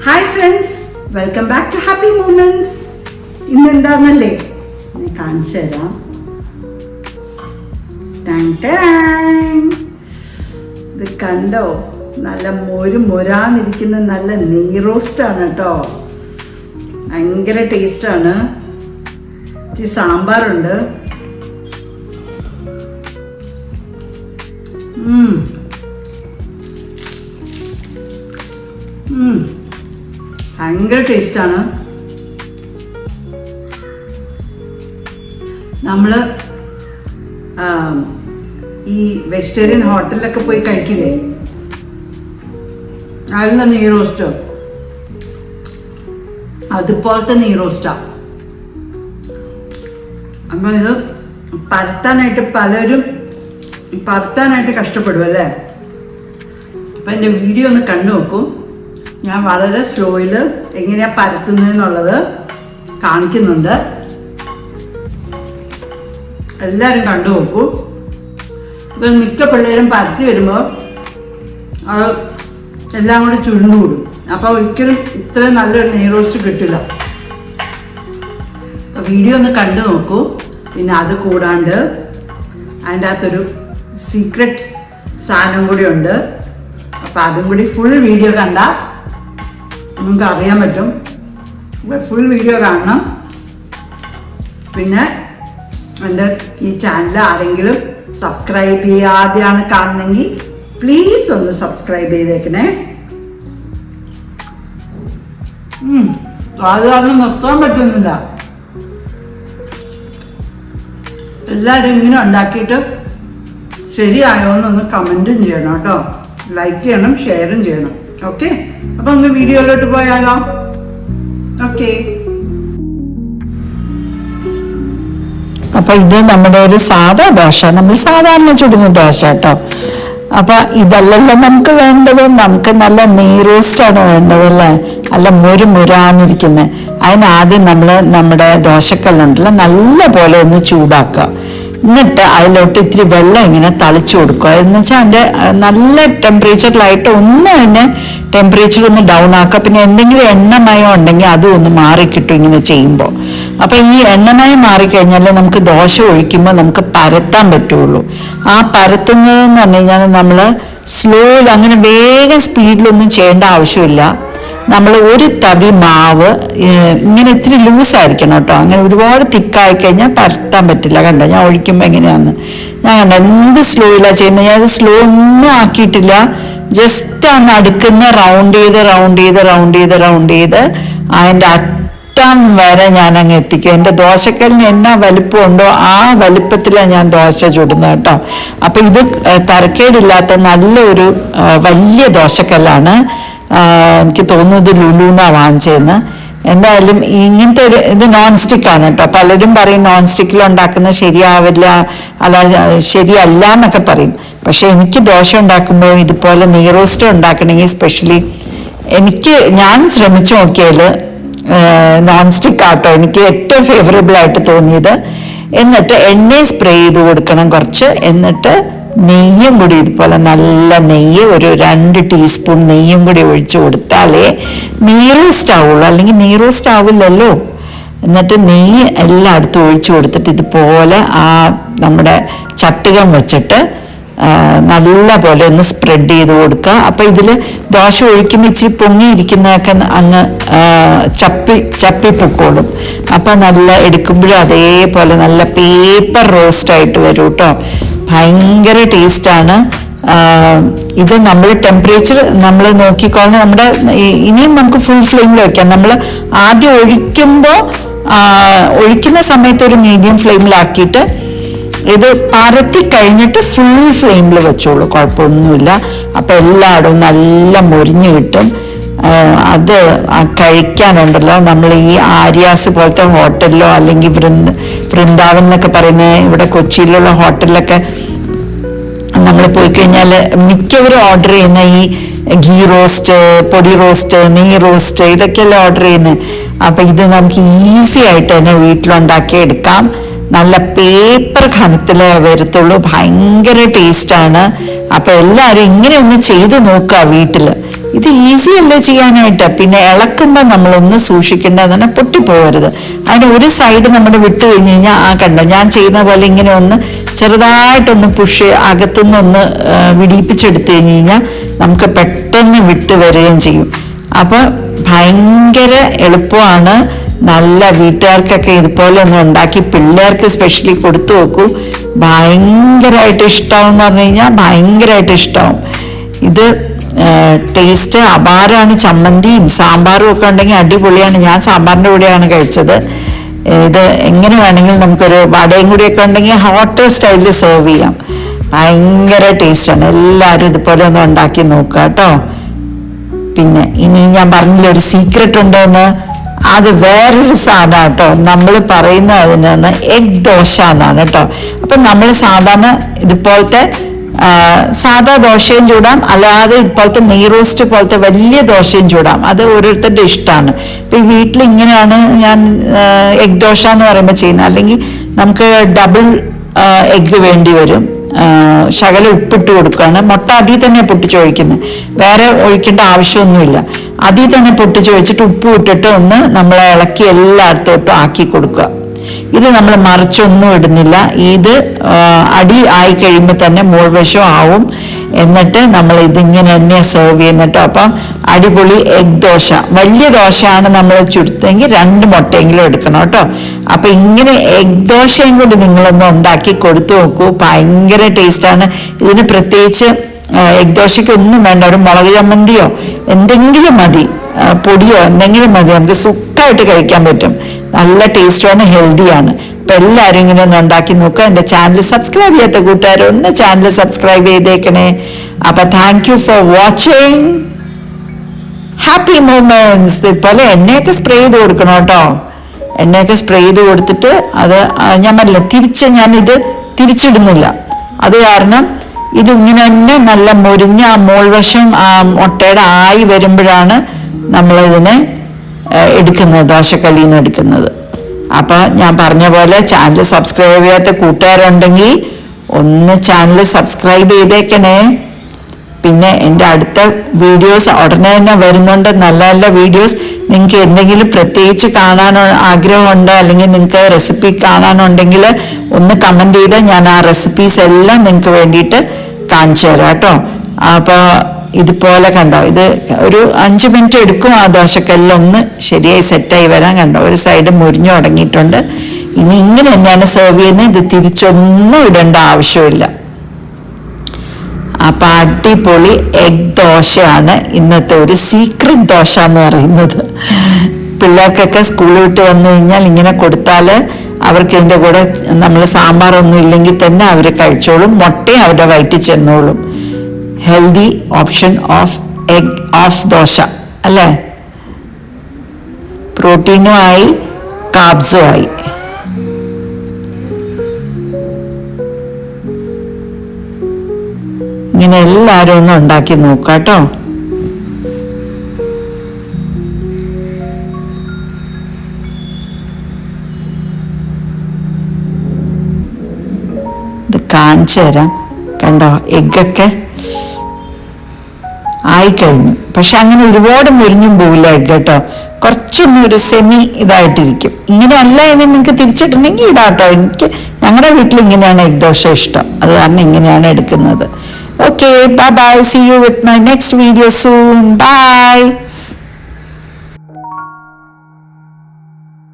Hi friends, welcome back to happy moments. ഇന്ന് എന്താണെന്നല്ലേ ഞാൻ കാണിച്ചു തരാം. ഇത് കണ്ടോ, നല്ല മൊരാന്നിരിക്കുന്ന നല്ല നെയ് റോസ്റ്റ് ആണ് കേട്ടോ. ഭയങ്കര ടേസ്റ്റാണ്. ഇച്ചിരി സാമ്പാറുണ്ട്. ഭയങ്കര ടേസ്റ്റാണ്. നമ്മള് ഈ വെജിറ്റേറിയൻ ഹോട്ടലിലൊക്കെ പോയി കഴിക്കില്ലേ, അതിലുള്ള നെയ് റോസ്റ്റ് അതുപോലത്തെ നെയ് റോസ്റ്റാ. അപ്പൊ ഇത് പരത്താനായിട്ട് പലരും കഷ്ടപ്പെടും അല്ലേ. അപ്പൊ എൻ്റെ വീഡിയോ ഒന്ന് കണ്ടു നോക്കൂ. ഞാൻ വളരെ സ്ലോയിൽ എങ്ങനെയാ പരത്തുന്നതെന്നുള്ളത് കാണിക്കുന്നുണ്ട്. എല്ലാവരും കണ്ടു നോക്കൂ. ഇപ്പൊ മിക്ക പിള്ളേരും പരത്തി വരുമ്പോൾ അത് എല്ലാം കൂടി ചുരുണ്ടുകൂടും. അപ്പോൾ ഒരിക്കലും ഇത്രയും നല്ലൊരു നെയ് റോസ്റ്റ് കിട്ടില്ല. വീഡിയോ ഒന്ന് കണ്ടു നോക്കൂ. പിന്നെ അത് കൂടാണ്ട് അതിൻ്റെ അകത്തൊരു സീക്രട്ട് സാധനം കൂടി ഉണ്ട്. അപ്പം അതും കൂടി ഫുൾ വീഡിയോ കണ്ടാൽ നമുക്ക് അറിയാൻ പറ്റും. ഫുൾ വീഡിയോ കാണണം. പിന്നെ എൻ്റെ ഈ ചാനൽ ആരെങ്കിലും സബ്സ്ക്രൈബ് ചെയ്യാതെയാണ് കാണുന്നെങ്കിൽ പ്ലീസ് ഒന്ന് സബ്സ്ക്രൈബ് ചെയ്തേക്കണേ. അത് കാരണം നിർത്താൻ പറ്റുന്നില്ല. എല്ലാവരും ഇങ്ങനെ ഉണ്ടാക്കിയിട്ട് ശരിയായോ എന്നൊന്ന് കമൻറ്റും ചെയ്യണം കേട്ടോ. ലൈക്ക് ചെയ്യണം, ഷെയറും ചെയ്യണം. ഓക്കെ, അപ്പൊ ഒന്ന് വീഡിയോയിലോട്ട് പോയാലോ. ഓക്കെ, അപ്പൊ ഇത് നമ്മുടെ ഒരു സാധാ ദോശ, നമ്മൾ സാധാരണ ചുടുന്ന ദോശ കേട്ടോ. അപ്പൊ ഇതല്ലല്ലോ നമുക്ക് വേണ്ടത്. നമുക്ക് നല്ല നെയ് റോസ്റ്റാണ് വേണ്ടത് അല്ലേ, നല്ല മുരാന്നിരിക്കുന്നത്. അതിനാദ്യം നമ്മൾ നമ്മുടെ ദോശക്കല്ലുണ്ടല്ലോ നല്ല പോലെ ഒന്ന് ചൂടാക്കുക. എന്നിട്ട് അതിലോട്ട് ഇത്തിരി വെള്ളം ഇങ്ങനെ തളിച്ചു കൊടുക്കുക. എന്ന് വെച്ചാൽ അതിൻ്റെ നല്ല ടെമ്പറേച്ചറിലായിട്ട് ഒന്ന് തന്നെ ടെമ്പറേച്ചർ ഒന്ന് ഡൗൺ ആക്കുക. പിന്നെ എന്തെങ്കിലും എണ്ണമയം ഉണ്ടെങ്കിൽ അതും ഒന്ന് മാറിക്കിട്ടും ഇങ്ങനെ ചെയ്യുമ്പോൾ. അപ്പം ഈ എണ്ണമയം മാറിക്കഴിഞ്ഞാൽ നമുക്ക് ദോശ ഒഴിക്കുമ്പോൾ നമുക്ക് പരത്താൻ പറ്റുള്ളൂ. ആ പരത്തുന്നതെന്ന് പറഞ്ഞു കഴിഞ്ഞാൽ നമ്മൾ സ്ലോയിൽ, അങ്ങനെ വേഗം സ്പീഡിലൊന്നും ചെയ്യേണ്ട ആവശ്യമില്ല. നമ്മൾ ഒരു തവി മാവ് ഇങ്ങനെ ഇത്തിരി ലൂസായിരിക്കണം കേട്ടോ. അങ്ങനെ ഒരുപാട് തിക്കായി കഴിഞ്ഞാൽ പരത്താൻ പറ്റില്ല. കണ്ടോ ഞാൻ ഒഴിക്കുമ്പോൾ എങ്ങനെയാന്ന് ഞാൻ കണ്ടോ എന്ത് സ്ലോയിലാണ് ചെയ്യുന്നത്. ഞാൻ അത് സ്ലോ ഒന്നും ആക്കിയിട്ടില്ല. ജസ്റ്റ് ആ നടുക്കുന്ന റൗണ്ട് ചെയ്ത് അതിൻ്റെ അറ്റം വരെ ഞാൻ അങ്ങ് എത്തിക്കും. എൻ്റെ ദോശക്കല്ലിന് എന്നാ വലിപ്പമുണ്ടോ ആ വലിപ്പത്തിലാണ് ഞാൻ ദോശ ചുടുന്നത് കേട്ടോ. അപ്പം ഇത് തരക്കേടില്ലാത്ത നല്ലൊരു വലിയ ദോശക്കല്ലാണ്. എനിക്ക് തോന്നുന്നു ഇത് ലുലുന്നാ വാങ്ങിച്ചതെന്ന്. എന്തായാലും ഇങ്ങനത്തെ ഒരു ഇത് നോൺ സ്റ്റിക്കാണ് കേട്ടോ. പലരും പറയും നോൺ സ്റ്റിക്കിൽ ഉണ്ടാക്കുന്നത് ശരിയാവില്ല, ശരിയല്ല എന്നൊക്കെ പറയും. പക്ഷെ എനിക്ക് ദോശ ഉണ്ടാക്കുമ്പോൾ ഇതുപോലെ നെയ് റോസ്റ്റ് ഉണ്ടാക്കണമെങ്കിൽ സ്പെഷ്യലി ഞാൻ ശ്രമിച്ചു നോക്കിയാൽ നോൺ സ്റ്റിക്ക് ആട്ടോ എനിക്ക് ഏറ്റവും ഫേവറബിൾ ആയിട്ട് തോന്നിയത്. എന്നിട്ട് എണ്ണ സ്പ്രേ ചെയ്ത് കൊടുക്കണം കുറച്ച്. എന്നിട്ട് നെയ്യും കൂടി ഇതുപോലെ നല്ല നെയ്യ് ഒരു 2 ടീസ്പൂൺ നെയ്യും കൂടി ഒഴിച്ചു കൊടുത്താലേ നെയ് റോസ്റ്റ് ആവുള്ളൂ, അല്ലെങ്കിൽ നെയ് റോസ്റ്റ് ആവില്ലല്ലോ. എന്നിട്ട് നെയ്യ് എല്ലായിടത്തും ഒഴിച്ചു കൊടുത്തിട്ട് ഇതുപോലെ ആ നമ്മുടെ ചട്ടുകം വെച്ചിട്ട് നല്ല പോലെ ഒന്ന് സ്പ്രെഡ് ചെയ്ത് കൊടുക്കുക. അപ്പം ഇതിൽ ദോശ ഒഴിക്കുമ്പോൾ ഇച്ചിരി പൊങ്ങിയിരിക്കുന്നതൊക്കെ അങ്ങ് ചപ്പി പൊക്കോളും. അപ്പം നല്ല എടുക്കുമ്പോഴും അതേപോലെ നല്ല പേപ്പർ റോസ്റ്റായിട്ട് വരും കേട്ടോ. ഭയങ്കര ടേസ്റ്റാണ് ഇത്. നമ്മൾ ടെമ്പറേച്ചർ നമ്മൾ നോക്കിക്കോളണം. നമ്മുടെ ഇനിയും നമുക്ക് ഫുൾ ഫ്ലെയിമിൽ വെക്കാം. നമ്മൾ ആദ്യം ഒഴിക്കുന്ന സമയത്ത് ഒരു മീഡിയം ഫ്ലെയിമിലാക്കിയിട്ട് ഇത് പരത്തി കഴിഞ്ഞിട്ട് ഫുൾ ഫ്ലെയിമിൽ വെച്ചോളൂ, കുഴപ്പമൊന്നുമില്ല. അപ്പം എല്ലായിടവും നല്ല മൊരിഞ്ഞ് കിട്ടും. അത് കഴിക്കാനുണ്ടല്ലോ. നമ്മൾ ഈ ആര്യാസ് പോലത്തെ ഹോട്ടലിലോ അല്ലെങ്കിൽ വൃന്ദാവൻ എന്നൊക്കെ പറയുന്ന ഇവിടെ കൊച്ചിയിലുള്ള ഹോട്ടലിലൊക്കെ നമ്മൾ പോയി കഴിഞ്ഞാൽ മിക്കവരും ഓർഡർ ചെയ്യുന്ന ഈ ഗീ റോസ്റ്റ്, പൊടി റോസ്റ്റ്, നെയ് റോസ്റ്റ് ഇതൊക്കെയല്ലേ ഓർഡർ ചെയ്യുന്നത്. അപ്പം ഇത് നമുക്ക് ഈസി ആയിട്ട് തന്നെ വീട്ടിലുണ്ടാക്കി എടുക്കാം. നല്ല പേപ്പർ ഘനത്തിലേ വരത്തുള്ളൂ. ഭയങ്കര ടേസ്റ്റാണ്. അപ്പം എല്ലാവരും ഇങ്ങനെ ഒന്ന് ചെയ്ത് നോക്കുക വീട്ടിൽ. ഇത് ഈസി അല്ലേ ചെയ്യാനായിട്ട്. പിന്നെ ഇളക്കുമ്പോൾ നമ്മളൊന്ന് സൂക്ഷിക്കേണ്ടതാണ്, പൊട്ടിപ്പോകരുത്. അതിന് ഒരു സൈഡ് നമ്മൾ വിട്ട് കഴിഞ്ഞ് കഴിഞ്ഞാൽ കണ്ട ഞാൻ ചെയ്യുന്ന പോലെ ഇങ്ങനെ ഒന്ന് ചെറുതായിട്ടൊന്ന് പുഷ് അകത്തുനിന്നൊന്ന് വിടിയിപ്പിച്ചെടുത്തു കഴിഞ്ഞ് കഴിഞ്ഞാൽ നമുക്ക് പെട്ടെന്ന് വിട്ട് വരികയും ചെയ്യും. അപ്പൊ ഭയങ്കര എളുപ്പമാണ്. നല്ല വീട്ടുകാർക്കൊക്കെ ഇതുപോലെ ഒന്ന് ഉണ്ടാക്കി പിള്ളേർക്ക് സ്പെഷ്യലി കൊടുത്തു നോക്കൂ. ഭയങ്കരമായിട്ട് ഇഷ്ടമാവും എന്ന് പറഞ്ഞു കഴിഞ്ഞാൽ ഭയങ്കരമായിട്ട് ഇഷ്ടമാവും. ഇത് ടേസ്റ്റ് അപാരമാണ്. ചമ്മന്തിയും സാമ്പാറും ഒക്കെ ഉണ്ടെങ്കിൽ അടിപൊളിയാണ്. ഞാൻ സാമ്പാറിൻ്റെ കൂടെയാണ് കഴിച്ചത്. ഇത് എങ്ങനെ വേണമെങ്കിലും നമുക്കൊരു വടയും കൂടിയൊക്കെ ഉണ്ടെങ്കിൽ ഹോട്ടൽ സ്റ്റൈലിൽ സെർവ് ചെയ്യാം. ഭയങ്കര ടേസ്റ്റാണ്. എല്ലാവരും ഇതുപോലെ ഒന്ന് ഉണ്ടാക്കി നോക്കുക കേട്ടോ. പിന്നെ ഇനി ഞാൻ പറഞ്ഞില്ല ഒരു സീക്രട്ട് ഉണ്ടോന്ന്, അത് വേറൊരു സാധനം കേട്ടോ. നമ്മൾ പറയുന്ന അതിനാണ് എഗ് ദോശ എന്നാണ് കേട്ടോ. അപ്പം നമ്മൾ സാധാരണ ഇതുപോലത്തെ സാധാ ദോശയും ചൂടാം, അല്ലാതെ ഇതുപോലത്തെ നെയ് റോസ്റ്റ് പോലത്തെ വലിയ ദോശയും ചൂടാം. അത് ഓരോരുത്തരുടെ ഇഷ്ടമാണ്. ഇപ്പം ഈ വീട്ടിൽ ഇങ്ങനെയാണ് ഞാൻ എഗ് ദോശ എന്ന് പറയുമ്പോൾ ചെയ്യുന്നത്. അല്ലെങ്കിൽ നമുക്ക് ഡബിൾ എഗ്ഗ് വേണ്ടി വരും. ശകലം ഉപ്പിട്ട് കൊടുക്കുകയാണ്. മുട്ട അതിൽ തന്നെ പൊട്ടിച്ചൊഴിക്കുന്നത്, വേറെ ഒഴിക്കേണ്ട ആവശ്യമൊന്നുമില്ല. അതിൽ തന്നെ പൊട്ടിച്ചൊഴിച്ചിട്ട് ഉപ്പ് ഇട്ടിട്ട് ഒന്ന് നമ്മൾ ഇളക്കി എല്ലായിടത്തോട്ടും ആക്കി കൊടുക്കുക. ഇത് നമ്മൾ മറിച്ചൊന്നും ഇടുന്നില്ല. ഇത് അടി ആയി കഴിയുമ്പോൾ തന്നെ മുൾവശം ആവും. എന്നിട്ട് നമ്മൾ ഇതിങ്ങനെ തന്നെ സെർവ് ചെയ്യുന്നിട്ടോ. അപ്പം അടിപൊളി എഗ് ദോശ. വലിയ ദോശയാണ് നമ്മൾ ചുടുത്തെങ്കിൽ 2 മുട്ടയെങ്കിലും എടുക്കണം കേട്ടോ. അപ്പൊ ഇങ്ങനെ എഗ് ദോശയും കൂടി നിങ്ങളൊന്ന് ഉണ്ടാക്കി കൊടുത്തു നോക്കൂ. ഭയങ്കര ടേസ്റ്റാണ്. ഇതിന് പ്രത്യേകിച്ച് എഗ് ദോശയ്ക്ക് ഒന്നും വേണ്ട, ഒരു മുളക് ചമ്മന്തിയോ എന്തെങ്കിലും മതി, പൊടിയോ എന്തെങ്കിലും മതി, നമുക്ക് സുഖമായിട്ട് കഴിക്കാൻ പറ്റും. നല്ല ടേസ്റ്റുമാണ്, ഹെൽത്തിയാണ്. അപ്പൊ എല്ലാവരും ഇങ്ങനെ ഒന്ന് ഉണ്ടാക്കി നോക്കുക. എൻ്റെ ചാനൽ സബ്സ്ക്രൈബ് ചെയ്യാത്ത കൂട്ടുകാർ ഒന്ന് ചാനൽ സബ്സ്ക്രൈബ് ചെയ്തേക്കണേ. അപ്പൊ thank you for watching. Happy moments. ഇതുപോലെ എണ്ണയൊക്കെ സ്പ്രേ ചെയ്ത് കൊടുക്കണം കേട്ടോ. എണ്ണയൊക്കെ സ്പ്രേ ചെയ്ത് കൊടുത്തിട്ട് അത് ഞാൻ പറഞ്ഞില്ല, ഞാനിത് തിരിച്ചിടുന്നില്ല. അത് കാരണം ഇത് ഇങ്ങനെ തന്നെ നല്ല മുരിഞ്ഞ ആ മോൾവശം ആ മുട്ടയുടെ ആയി വരുമ്പോഴാണ് നമ്മളിതിനെ എടുക്കുന്നത്, ദോശക്കല്ലിൽ നിന്ന് എടുക്കുന്നത്. അപ്പൊ ഞാൻ പറഞ്ഞ പോലെ ചാനൽ സബ്സ്ക്രൈബ് ചെയ്യാത്ത കൂട്ടുകാരുണ്ടെങ്കിൽ ഒന്ന് ചാനൽ സബ്സ്ക്രൈബ് ചെയ്തേക്കണേ. പിന്നെ എൻ്റെ അടുത്ത വീഡിയോസ് ഉടനെ തന്നെ വരുന്നുണ്ട്, നല്ല നല്ല വീഡിയോസ്. നിങ്ങൾക്ക് എന്തെങ്കിലും പ്രത്യേകിച്ച് കാണാനോ ആഗ്രഹമുണ്ടോ, അല്ലെങ്കിൽ നിങ്ങൾക്ക് റെസിപ്പി കാണാനുണ്ടെങ്കിൽ ഒന്ന് കമൻറ്റ് ചെയ്ത് ഞാൻ ആ റെസിപ്പീസ് എല്ലാം നിങ്ങൾക്ക് വേണ്ടിയിട്ട് കാണിച്ചു തരാം കേട്ടോ. അപ്പോൾ ഇതുപോലെ കണ്ടോ, ഇത് ഒരു 5 മിനിറ്റ് എടുക്കും ആ ദോശക്കെല്ലാം ഒന്ന് ശരിയായി സെറ്റായി വരാൻ. കണ്ടോ, ഒരു സൈഡ് മുരിഞ്ഞു തുടങ്ങിയിട്ടുണ്ട്. ഇനി ഇങ്ങനെ തന്നെയാണ് സെർവ് ചെയ്യുന്നത്. ഇത് തിരിച്ചൊന്നും ഇടേണ്ട ആവശ്യമില്ല. അപ്പൊ അടിപൊളി എഗ് ദോശയാണ് ഇന്നത്തെ ഒരു സീക്രട്ട് ദോശ എന്ന് പറയുന്നത്. പിള്ളേർക്കൊക്കെ സ്കൂളിൽ വിട്ട് വന്നു കഴിഞ്ഞാൽ ഇങ്ങനെ കൊടുത്താൽ അവർക്ക് ഇതിൻ്റെ കൂടെ നമ്മൾ സാമ്പാറൊന്നും ഇല്ലെങ്കിൽ തന്നെ അവർ കഴിച്ചോളും. മുട്ടയും അവരുടെ വയറ്റിൽ ചെന്നോളും. Healthy option of egg of dosa അല്ലേ. പ്രോട്ടീനും ആയി, കാർബ്സും ആയി. ഇങ്ങനെ എല്ലാവരും ഒന്ന് ഉണ്ടാക്കി നോക്കാം കേട്ടോ. ഇത് കാണിച്ചു തരാം. കണ്ടോ, എഗ്ഗൊക്കെ ആയിക്കഴിഞ്ഞു. പക്ഷെ അങ്ങനെ ഒരുപാട് മുരിഞ്ഞും പോവില്ല എഗ്ഗ് കേട്ടോ. കുറച്ചൊന്നും ഒരു സെമി ഇതായിട്ടിരിക്കും. ഇങ്ങനെ അല്ല ഇനി നിങ്ങൾക്ക് തിരിച്ചിട്ടുണ്ടെങ്കിൽ ഇടാട്ടോ. ഞങ്ങളുടെ വീട്ടിൽ ഇങ്ങനെയാണ് എഗ് ദോശ ഇഷ്ടം. അത് കാരണം ഇങ്ങനെയാണ് എടുക്കുന്നത്. Okay, bye bye. See you with my next video soon. Bye.